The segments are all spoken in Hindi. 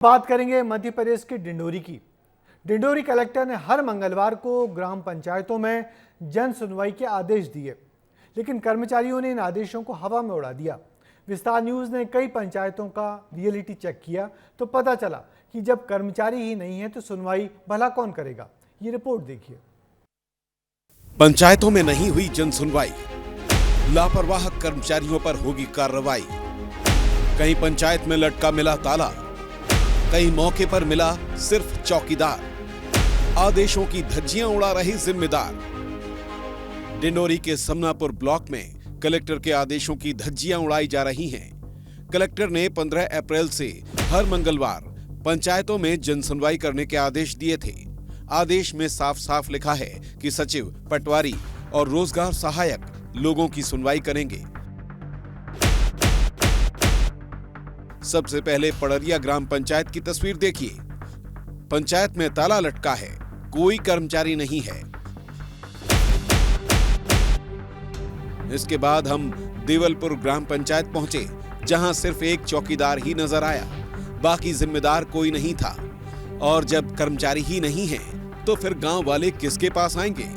बात करेंगे मध्य प्रदेश के डिंडोरी की। डिंडोरी कलेक्टर ने हर मंगलवार को ग्राम पंचायतों में जन सुनवाई के आदेश दिए, लेकिन कर्मचारियों ने इन आदेशों को हवा में उड़ा दिया। विस्तार न्यूज़ ने कई पंचायतों का रियलिटी चेक किया तो पता चला कि जब कर्मचारी ही नहीं है तो सुनवाई भला कौन करेगा। ये रिपोर्ट देखिए। पंचायतों में नहीं हुई जन सुनवाई, लापरवाह कर्मचारियों पर होगी कार्रवाई। कहीं पंचायत में लटका मिला ताला, कहीं मौके पर मिला सिर्फ चौकीदार। आदेशों की धज्जियां उड़ा रही जिम्मेदार। डिंडोरी के समनापुर ब्लॉक में कलेक्टर के आदेशों की धज्जियां उड़ाई जा रही हैं। कलेक्टर ने 15 अप्रैल से हर मंगलवार पंचायतों में जनसुनवाई करने के आदेश दिए थे। आदेश में साफ साफ लिखा है कि सचिव, पटवारी और रोजगार सहायक लोगों की सुनवाई करेंगे। सबसे पहले पड़रिया ग्राम पंचायत की तस्वीर देखिए। पंचायत में ताला लटका है, कोई कर्मचारी नहीं है। इसके बाद हम देवलपुर ग्राम पंचायत पहुंचे, जहां सिर्फ एक चौकीदार ही नजर आया, बाकी जिम्मेदार कोई नहीं था। और जब कर्मचारी ही नहीं है तो फिर गांव वाले किसके पास आएंगे?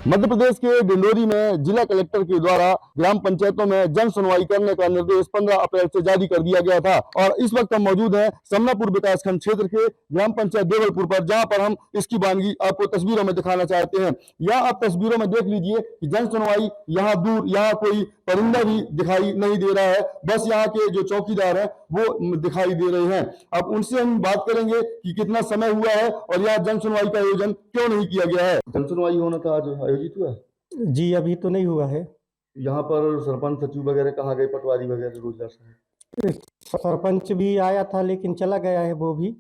मध्य प्रदेश के डिंडोरी में जिला कलेक्टर के द्वारा ग्राम पंचायतों में जन सुनवाई करने का निर्देश 15 अप्रैल से जारी कर दिया गया था। और इस वक्त हम मौजूद हैं समनापुर विकासखंड क्षेत्र के ग्राम पंचायत देवलपुर पर, जहां पर हम इसकी वानगी आपको तस्वीरों में दिखाना चाहते हैं। यहाँ आप तस्वीरों में देख लीजिए कि जन सुनवाई यहाँ दूर, यहाँ कोई परिंदा भी दिखाई नहीं दे रहा है, बस यहाँ के जो चौकीदार हैं वो दिखाई दे रहे हैं। अब उनसे हम बात करेंगे कि कितना समय हुआ है और यहाँ जन सुनवाई का आयोजन क्यों नहीं किया गया है। जन सुनवाई होना था, आज आयोजित हुआ? जी अभी तो नहीं हुआ है। यहाँ पर सरपंच, सचिव वगैरह कहाँ गए? पटवारी वगैरह, रोजगार सहायक? सरपंच भी आया था लेकिन चला गया है वो भी,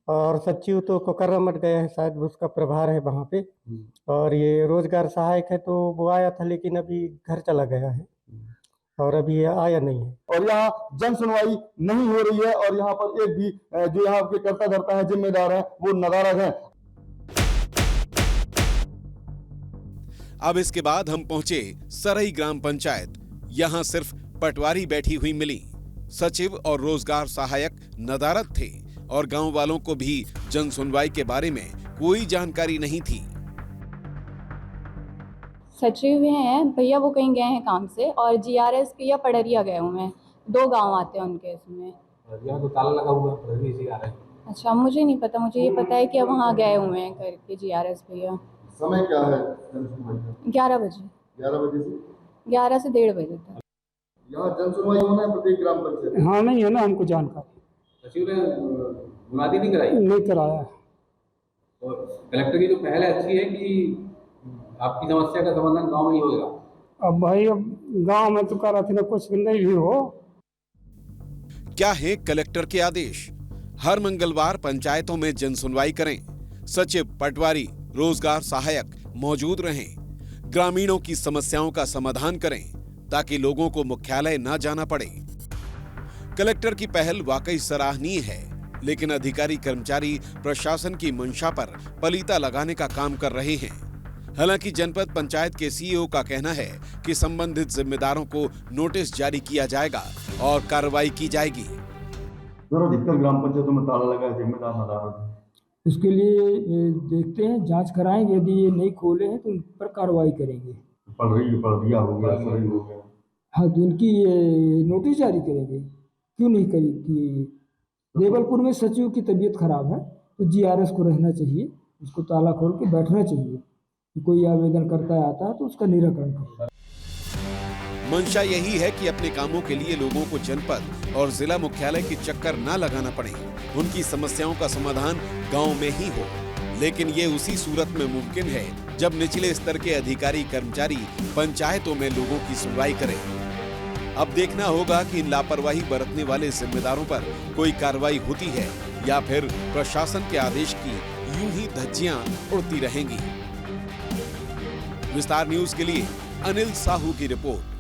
और सचिव तो कोकर्रा मट गया है, शायद उसका प्रभार है वहाँ पे। और ये रोजगार सहायक है तो वो आया था लेकिन अभी घर चला गया है और अभी आया नहीं है। और यहाँ जन सुनवाई नहीं हो रही है और यहाँ पर एक भी जो यहाँ के कर्ता धर्ता है, जिम्मेदार है, वो नदारद है। अब इसके बाद हम पहुंचे सरई ग्राम पंचायत। यहां सिर्फ पटवारी बैठी हुई मिली। सचिव और रोजगार सहायक नदारद थे और गांव वालों को भी जन सुनवाई के बारे में कोई जानकारी नहीं थी। सचिव भी हैं भैया, वो कहीं गए हैं काम से, और जीआरएस भैया पड़रिया गए हुए हैं। 2 गांव आते हैं उनके इसमें। तो ताला लगा हुआ है। अच्छा, मुझे नहीं पता, मुझे ये पता है कि अब वहाँ गए हुए हैं करके जीआरएस भैया। समय क्या है? 11 बजे। 11 बजे से 11 से 1:30 बजे तक। यहाँ जन सुनवाई होना है प्रत्येक ग्राम पंचायत? हाँ नहीं है ना हमको जानकारी। सचिव ने मुनादी नहीं कराई? नहीं कराया। और कलेक्टर की जो पहल है अच्छी है कि आपकी समस्या का समाधान गांव में ही होगा। अब भाई अब गांव में तो करा थी ना, कुछ नहीं भी हो। क्या है कलेक्टर के आदेश? हर मंगलवार पंचायतों में जन सुनवाई करें। सचिव, पटवारी, रोजगार सहायक मौजूद रहें। ग्रामीणों की समस्याओं का समाधान करें ताकि लोगों को मुख्यालय न जाना पड़े। कलेक्टर की पहल वाकई सराहनीय है, लेकिन अधिकारी कर्मचारी प्रशासन की मंशा पर पलीता लगाने का काम कर रहे हैं। हालांकि जनपद पंचायत के सीईओ का कहना है कि संबंधित जिम्मेदारों को नोटिस जारी किया जाएगा और कार्रवाई की जाएगी। अधिकतर ग्राम पंचायतों में ताला लगा है, जिम्मेदार नदारद है। उसके लिए देखते हैं, जांच कराएंगे, यदि ये नहीं खोले हैं तो उन पर कार्रवाई करेंगे। पड़रिया हो गया, सरई हो गया। हाँ तो उनकी नोटिस जारी करेंगे। क्यों नहीं करेगी? देवलपुर में सचिव की तबीयत खराब है तो जीआरएस को रहना चाहिए, उसको ताला खोल के बैठना चाहिए। कोई आवेदन करता आता है तो उसका निराकरण करेगा। मंशा यही है कि अपने कामों के लिए लोगों को जनपद और जिला मुख्यालय के चक्कर न लगाना पड़े, उनकी समस्याओं का समाधान गांव में ही हो। लेकिन ये उसी सूरत में मुमकिन है जब निचले स्तर के अधिकारी कर्मचारी पंचायतों में लोगों की सुनवाई करें। अब देखना होगा कि इन लापरवाही बरतने वाले जिम्मेदारों पर कोई कार्रवाई होती है या फिर प्रशासन के आदेश की यूं ही धज्जियां उड़ती रहेंगी। विस्तार न्यूज के लिए अनिल साहू की रिपोर्ट।